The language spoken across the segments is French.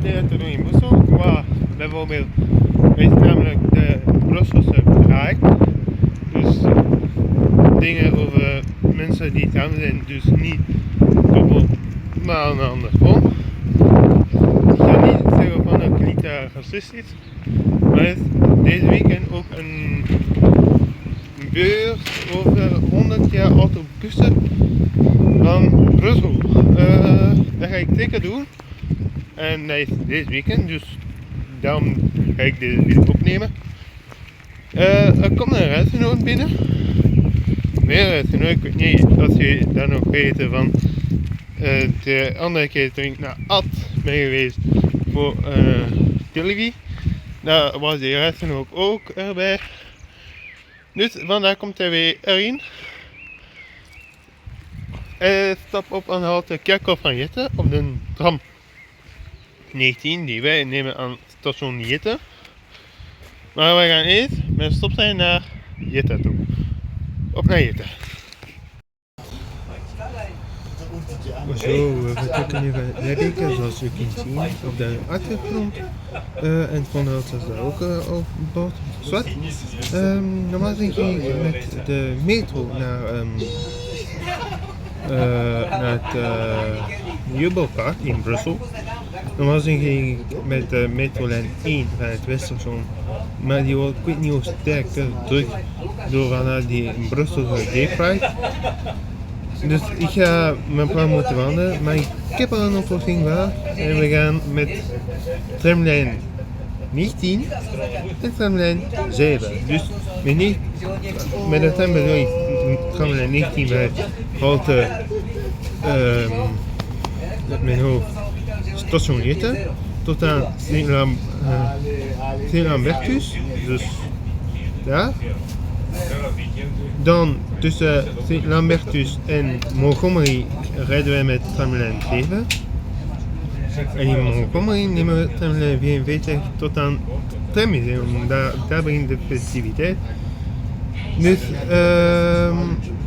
dingen te doen in Brussel. Waar bijvoorbeeld weet namelijk de Brusselse draai. Dus dingen over mensen die samen zijn, dus niet koppel, maar andersom. Ik ga niet zeggen van het niet racistisch, maar het is deze weekend ook een beurs over 100 jaar autobussen van Brussel. Dat ga ik zeker doen. En dat is deze weekend, dus daarom ga ik deze video opnemen. Er komt een reisgenoot binnen. Weer een reisgenoot, ik weet niet als je dat nog weet van de andere keer toen ik naar Ad ben geweest voor televisie. Daar was die reisgenoot ook erbij. Dus vandaag komt hij weer erin. Hij stapt op aan de halte Kerkhof van Jette op de tram 19 die wij nemen aan station Jette. Maar wij gaan eerst met stop zijn naar Jette toe. Op naar Jette. Zo, we vertrekken nu van Rijken, zoals u kunt zien op de achtergrond. En van de auto is daar ook op boord. Zwart. Normaal ging je met de metro naar het Jubelpark in Brussel. Normaal ging je met de metrolijn 1 van het Weststation, maar die wordt, ik weet niet hoe sterk druk door vanuit die in Brussel gedefraaid. Dus ik ga mijn plan moeten wandelen, maar ik heb al een oplossing waar. En we gaan met tramlijn 19 en tramlijn 7. Dus met de tram bedoel ik tramlijn 19 bij halte met mijn hoofd station Jette tot aan Sint-Lambertus, dus daar. Dan tussen Sint-Lambertus en Montgomery rijden wij met tramlijn 7. En in Montgomery nemen we tramlijn 44 tot aan het trammuseum. Daar begint de festiviteit. Dus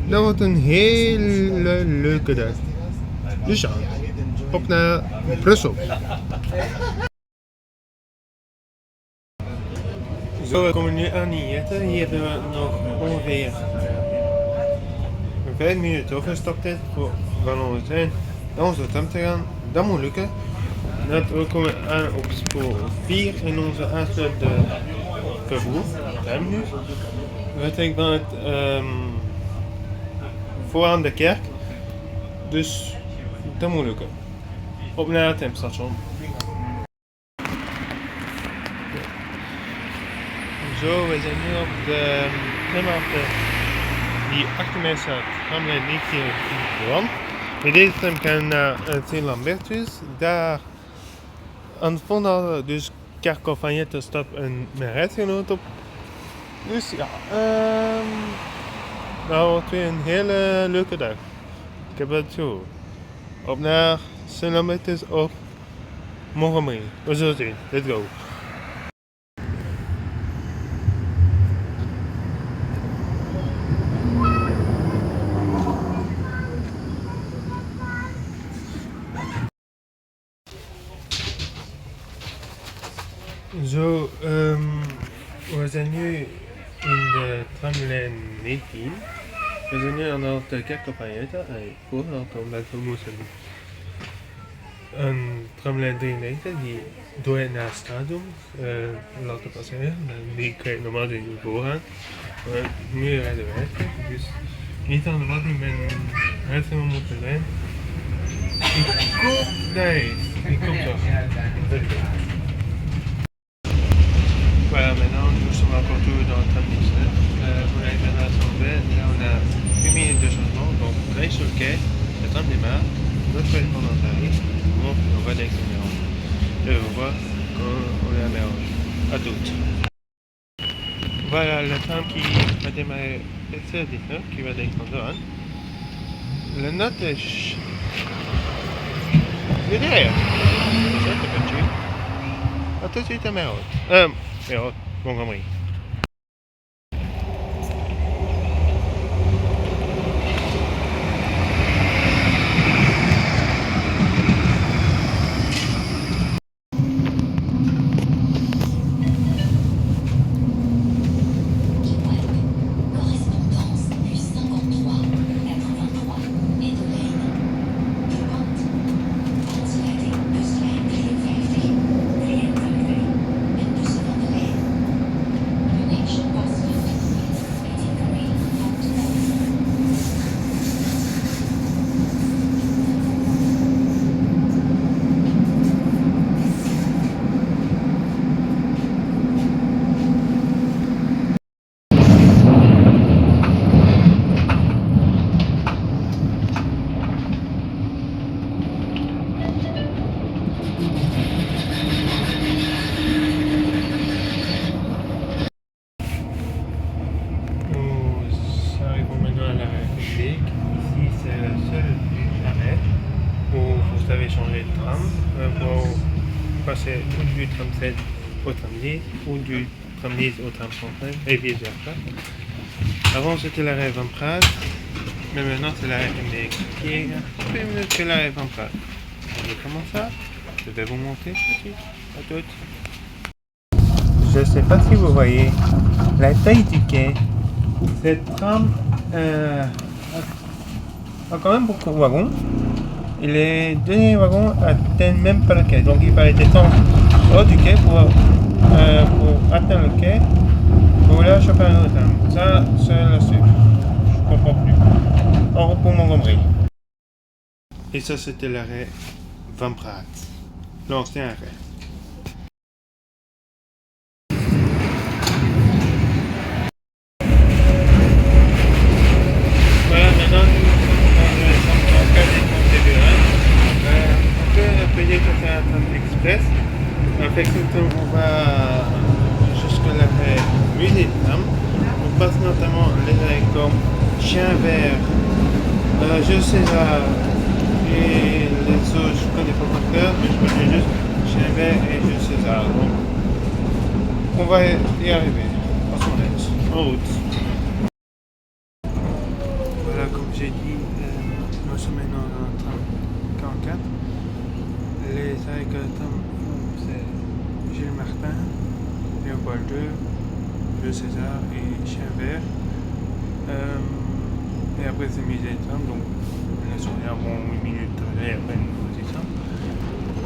dat wordt een hele leuke dag. Dus ja, op naar Brussel. Zo, we komen nu aan in Jette. Hier hebben we nog ongeveer 5 minuten overstaptijd van onze trein naar onze tram te gaan. Dat moet lukken. We komen aan op spoor 4 in onze aansluitende vervoer, terminus. We vertrekken van het vooraan de kerk. Dus dat moet lukken. Op naar het tramstation. Zo, we zijn nu op de tramhalte die achter mij staat, tramlijn 19 in Brand. Met deze tram gaan we naar Sint-Lambertus. Daar aan het volgende, dus Kerkhof van Jette, stapt mijn reisgenoot op. Dus ja, dat wordt weer een hele leuke dag. Ik heb het zo. Op naar Sint-Lambertus of Montgomery. We zullen zien. Let's go. Zo, we zijn nu in de tramlijn 19. We zijn nu aan de Kerkhof van Jette. Voordat omdat we moesten een tramlijn 93 die door naar het stadion laten passeren. Die krijgt normaal niet voorgaan. Maar nu rijden wij. Dus niet aan de wat ik ben uitgenomen moeten zijn. Ik hoop dat ik kom toch. Voilà, maintenant nous sommes encore tous dans le tram 19 pour la génération B. Là on a 8 minutes de changement, donc on est sur le quai, le tram démarre, notre correspondance arrive, on va d'Aix-en-Provence. Et on voit quand on est à Mérange. À toutes. Voilà le tram qui va démarrer SR19 qui va d'Aix-en-Provence. La note est derrière. C'est ça, t'as pas tué. A tout de suite à Mérange. Mérange, Montgomery. le tram pour passer du tram 7 au tram 10 ou du tram 10 au tram 35 et vice versa. Avant c'était l'arrêt Van Praag, mais maintenant c'est l'arrêt MDX qui est un peu mieux que l'arrêt Van Praag. Et comment ça? Je vais vous montrer tout à toutes. Je ne sais pas si vous voyez la taille du quai. Cette tram a quand même beaucoup de wagons. Et les derniers wagons atteignent même pas le quai. Donc il fallait descendre hors du quai pour atteindre le quai. Pour là, choper un autre tram. Ça, c'est la suite. Je comprends plus. En route pour Montgomery. Et ça, c'était l'arrêt Van Praag. L'ancien arrêt. Voilà, maintenant nous sommes dans le centre de on peut payer que c'est un tram express. En fait, on va jusqu'à l'arrêt Musée de Tram. On passe notamment les arrêts comme Chien Vert, Jules César et les autres, je ne connais pas par cœur, mais je connais juste Chien Vert et Jules César. Donc, on va y arriver. En route. Voilà, comme j'ai dit, nous sommes maintenant dans le tram 44. Les arrêts que le tram c'est Gilles Martin, Léopold II, Jules César et Chien Vert. Et après c'est Musée de Tram, donc on est sur les 8 minutes et après une position.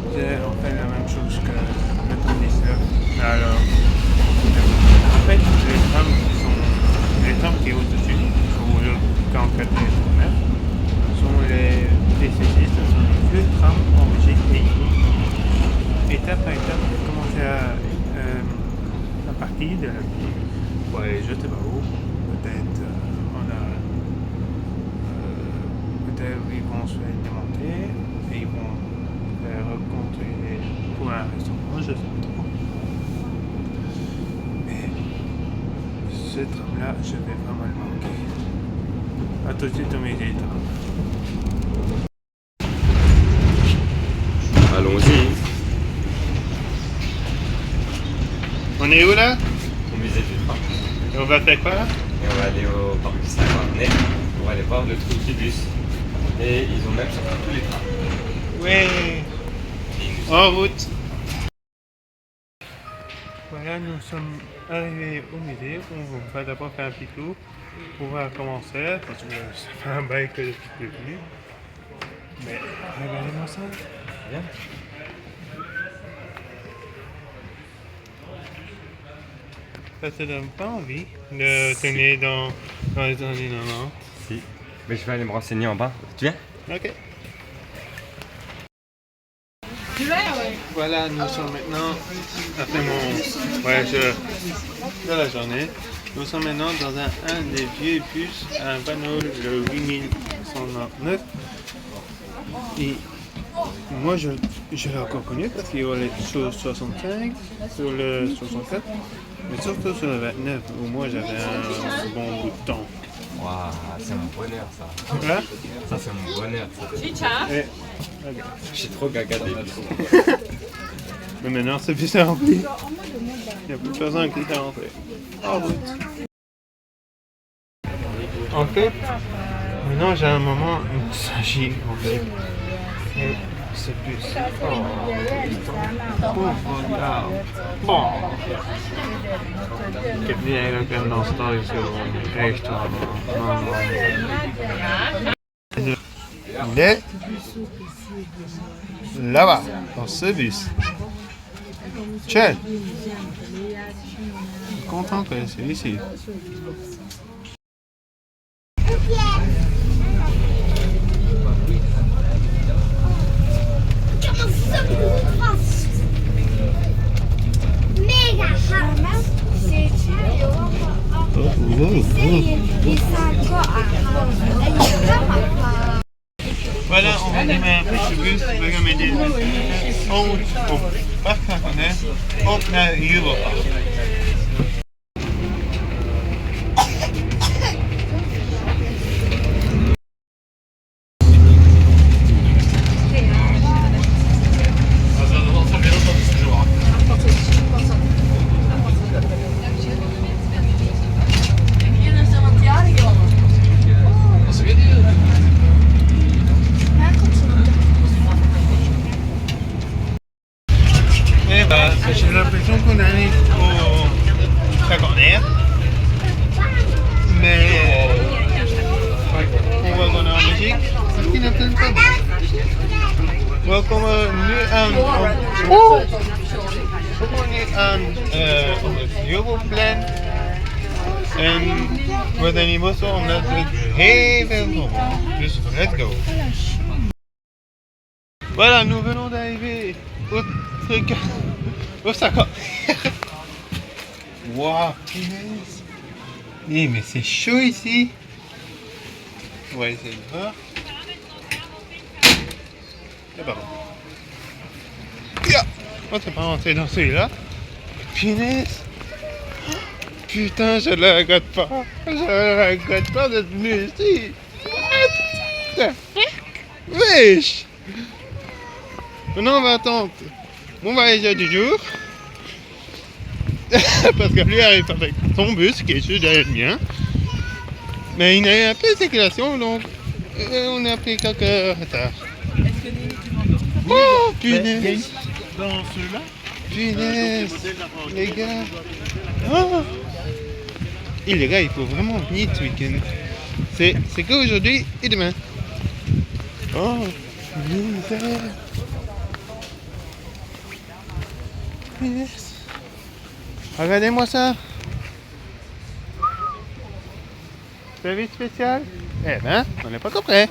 C'est en fait la même chose que le tram 19. Alors, en fait, les trams qui sont au-dessus, sur le 44 et 39, sont les DCC, ce sont les vieux trams en Belgique et étape par étape, on commence à partir de la ville pour aller je sais pas où. Peut-être peut-être ils vont se faire démonter et ils vont reconstruire pour un restaurant, je sais pas trop. Mais ce tram-là, je vais vraiment le manquer. A tout de suite au Musée de Tram. Allons-y. On est où là? Au musée du train. Et on va faire quoi là? Et on va aller au parc du Saint-Marnet pour aller voir le trou du bus. Et ils ont même sorti tous les trains. Oui. En route. Voilà, nous sommes arrivés au musée. On va d'abord faire un petit tour pour voir comment c'est, parce que ça fait un bail que je suis plus venu. Mais regardez-moi ça. Bien. Ça te donne pas envie de tourner dans les années 90? Si. Mais je vais aller me renseigner en bas. Tu viens? Ok. Voilà, nous sommes maintenant, après mon voyage de la journée, nous sommes maintenant dans un des vieux bus, un Vanol, le 8199. Et moi, je l'ai encore connu parce qu'il y a sur le 65, sur le 64, mais surtout sur le 29, où moi j'avais un bon bout de temps. Waouh, c'est mon bonheur ça. Hein? Ça c'est mon bonheur ça. Et, okay. Je suis trop gaga des bus. Mais maintenant c'est plus rempli. Il n'y a plus personne qui est rentré. En route. En fait, maintenant j'ai un moment nostalgique en fait. Et c'est plus. Oh, pauvre gars. Bon. Ik heb niet eigenlijk een nostalgische echt allemaal. Il est là-bas, dans ce bus. Tiens, content que c'est ici. Voilà, on va démarrer un petit bus, we gaan met dit en route op Parc Saint-Marnet op naar Europa. het is wel. We komen nu aan we komen nu aan op het Jobelplein. En we zijn hier moesten omdat het heel veel zon is. Dus let's go. Voilà, nous venons d'arriver au truc. Au Sacre. Waouh, punaise. Eh, mais c'est chaud ici. On va essayer de voir. C'est pas bon. On ne s'est pas rentré dans celui-là. Punaise. Putain, je le regrette pas. Je le regrette pas d'être venu ici. What the heck? Wesh. Maintenant, on va attendre mon voyageur du jour. Parce que lui arrive avec son bus qui est juste derrière le mien. Mais il a eu un peu de circulation, donc on a pris quelques retards. Oh, punaise! Dans celui-là, Punaise! Les gars! Oh. Et les gars, il faut vraiment venir ce week-end. C'est qu'aujourd'hui et demain. Oh, misère! Punaise! Regardez-moi ça! Service spécial? Eh ben, on n'est pas encore prêt.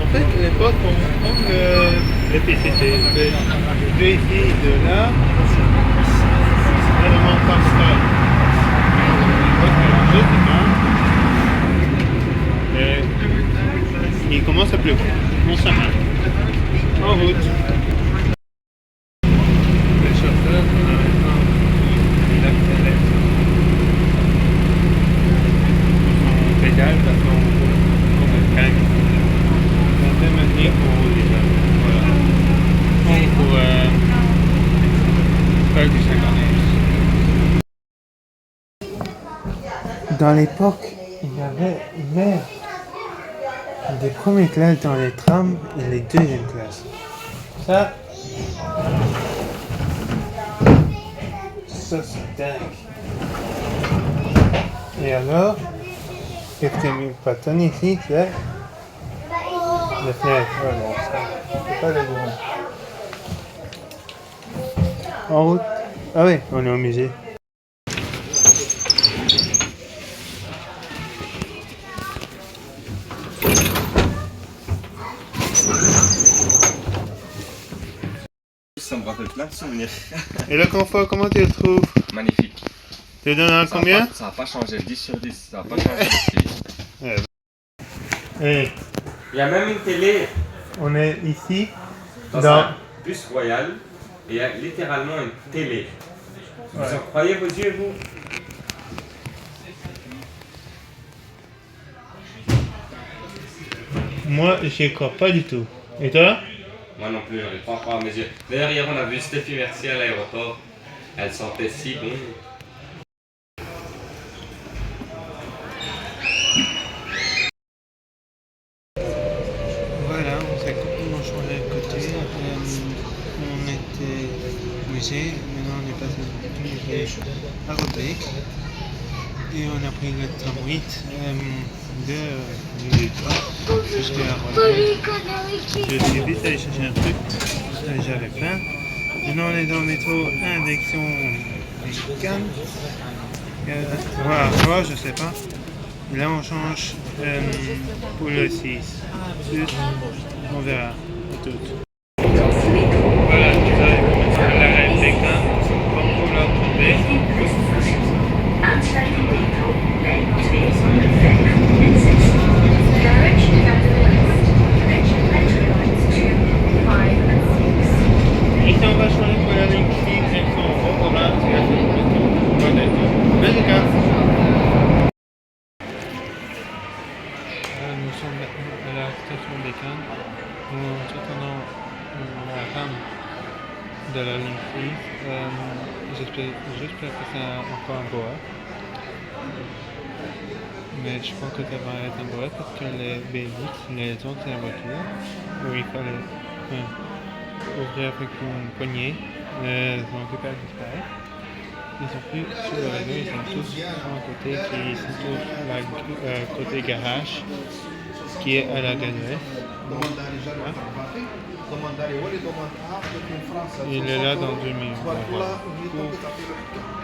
En fait, les potes vont prendre le PCC. De ici, de là, vraiment comme ça. Il commence à pleuvoir. On s'arrête. En route. Le chauffeur, il accélère. On pédale parce qu'on gagne. On fait maintenir pour rouler déjà. Voilà. Donc pour faire du 50. Dans l'époque, il y avait des premières classes dans les trams et les deuxièmes classes. Ça c'est dingue. Et alors, qu'est-ce qui me patonne ici, c'est les fenêtres. Ouais, bon, ça, c'est pas les gros. En route. Ah oui, on est au musée. Ça me rappelle plein de souvenirs. Et le confort, comment tu le trouves? Magnifique. Tu lui donnes un combien? Ça va pas changer, 10 sur 10. Ça va pas changer de Ouais. Et Il y a même une télé on est ici dans un bus royal et il y a littéralement une télé. Vous en croyez vos yeux, vous? Moi, j'y crois pas du tout. Et toi? Moi non plus, j'arrive pas à croire à mes yeux. D'ailleurs, hier, on a vu Stéphie Mercier à l'aéroport. Elle sentait si bon. Voilà, on s'est complètement changé de côté. On était au musée, maintenant on est passé au musée aérobique. Et on a pris le tram 8 de l'État jusqu'à Rotterdam. Je suis vite allé chercher un truc, j'avais faim. Maintenant on est dans le métro Injection Cannes. Voilà, je sais pas. Et là on change pour le 6. On verra. À tout. Voilà, nous avons commencé à l'arrêt Pékin. Comme pour la tombée. Ici on va changer pour la ligne 6, direction Rotterdam, Belgique. Nous sommes maintenant à la station des Cannes. Nous attendons la rame de la ligne 6. J'espère que c'est encore un bois. Mais je pense que ça va être un bois parce que les BX, les anciennes voitures, où il fallait ouvrir avec une poignée, sont tout à disparaître. Ils sont plus sur le réseau, ils sont tous sur un côté qui sont tous côté garage qui est à la galerie. Il est là dans 2 minutes.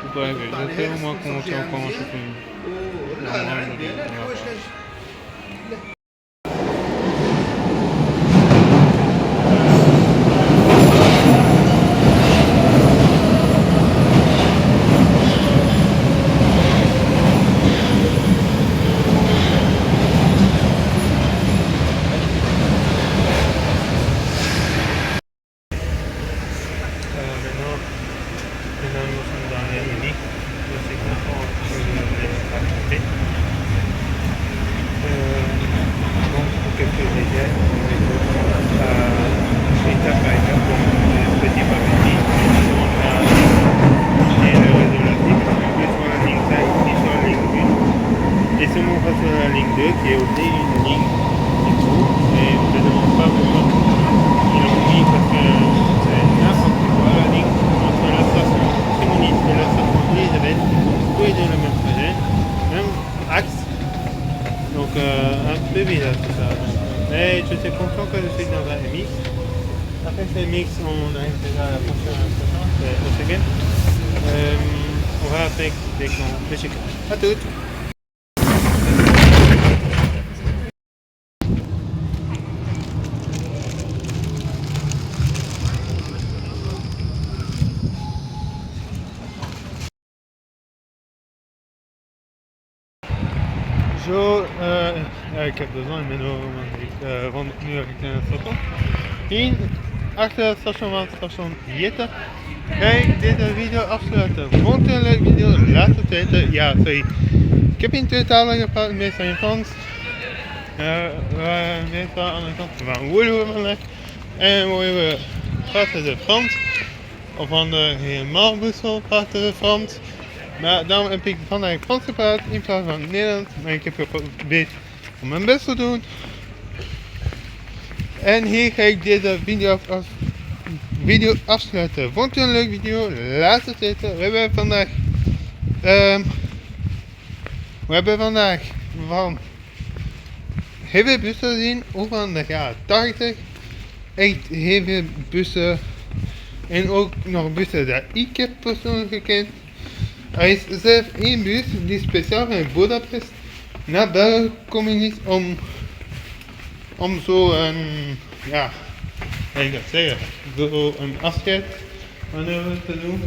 Vous pouvez ver. Je sais au moins comment c'est encore en shopping. Maintenant, nous sommes dans les Munich. Je suis content que je l'ai raconté. Donc, pour quelques détails, étape par étape, petit par petit, on a et le réseau latique, puis sur la ligne 5, puis sur la ligne 1. Et si on va sur la ligne 2, qui est aussi une ligne qui court, et on ne demande pas pourquoi ils l'ont mis, parce que c'est n'importe quoi, la ligne entre la station Simonite et la station Elisabeth, tous les deux le même trajet, même axe. Donc un peu bizarre tout ça. Mais je suis content que je suis dans un MX. Après ce MX, on arrive déjà à la prochaine station, c'est Ossegem. On va avec des grands Belgique. À toutes. Zo, ik heb de zon van nu richting het station. Hier achter het station van het station Jette ga ik deze video afsluiten. Vond je een leuke video? Laat het weten. Ja, sorry. Ik heb in 2 talen gepraat, meestal in Frans. Meestal aan de kant van Woelhoemenleg. En we praten de Frans. Of andere helemaal Brussel praten de Frans. Maar daarom heb ik vandaag Frans gepraat in plaats van Nederlands. Maar ik heb geprobeerd om mijn best te doen. En hier ga ik deze video afsluiten. Vond je een leuke video? Laat het weten. We hebben vandaag van heel veel bussen gezien. Ook van de jaren 80. Echt heel veel bussen. En ook nog bussen dat ik heb persoonlijk gekend. Er is zelfs 1 bus die speciaal van Budapest naar België gekomen is om zo een, ja, ik ga zeggen, zo een afscheidsmanoeuvre te doen.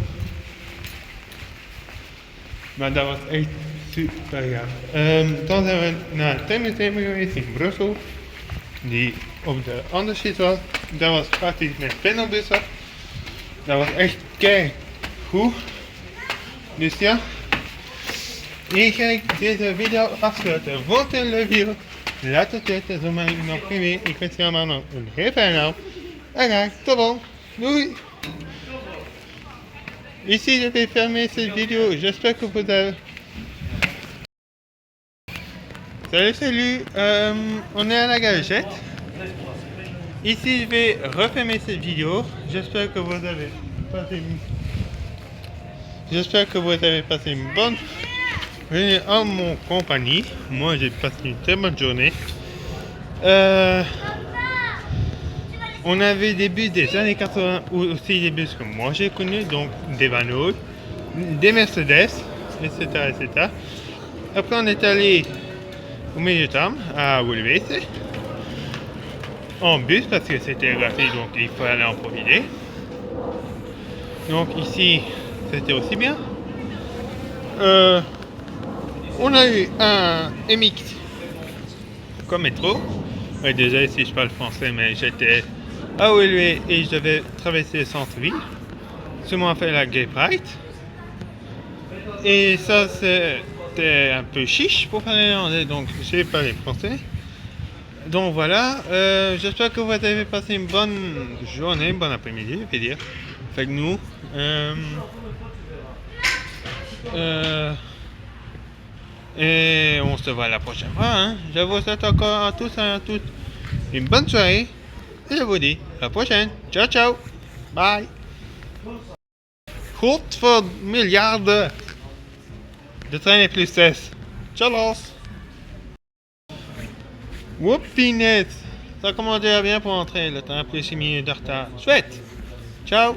Maar dat was echt super gaaf. Dan zijn we naar het Thermuseum geweest in Brussel, die op de andere sheet was. Dat was praktisch met pendelbussen. Dat was echt kei goed. Dus ja, hier ga ik deze video afsluiten. Vond je een leuke video? Laat het weten, zo ben ik nog geen meer. Ik wens je allemaal nog een heel fijne avond. En graag tot volgende. Doei! Ici je vais fermer cette vidéo, j'espère que vous avez... Salut, on est à la Galgette. Ici je vais refermer cette vidéo, j'espère que vous avez passé une bonne Et en mon compagnie, moi j'ai passé une très bonne journée. On avait des bus des années 80, ou aussi des bus que moi j'ai connus, donc des Van Hool, des Mercedes, etc., etc. Après on est allé au milieu terme, à Wolvese, en bus parce que c'était gratuit, donc il fallait en profiter. Donc ici, c'était aussi bien. On a eu un MX comme métro. Ouais, désolé si je parle français, mais j'étais à Woluwe et je devais traverser le centre-ville. Tout le monde a fait la Gay Pride. Et ça, c'était un peu chiche pour parler néerlandais, donc j'ai parlé français. Donc voilà, j'espère que vous avez passé une bonne journée, bon après-midi, je vais dire. Avec nous. Et on se voit la prochaine fois. Hein. Je vous souhaite encore à tous et à toutes une bonne soirée. Et je vous dis à la prochaine. Ciao, ciao. Bye. God voor miljarden. De trein est plus 16. Ciao. Whoopinette. Ça commence déjà bien pour entrer. Le train a plus 6 minutes de retard. Chouette. Ciao.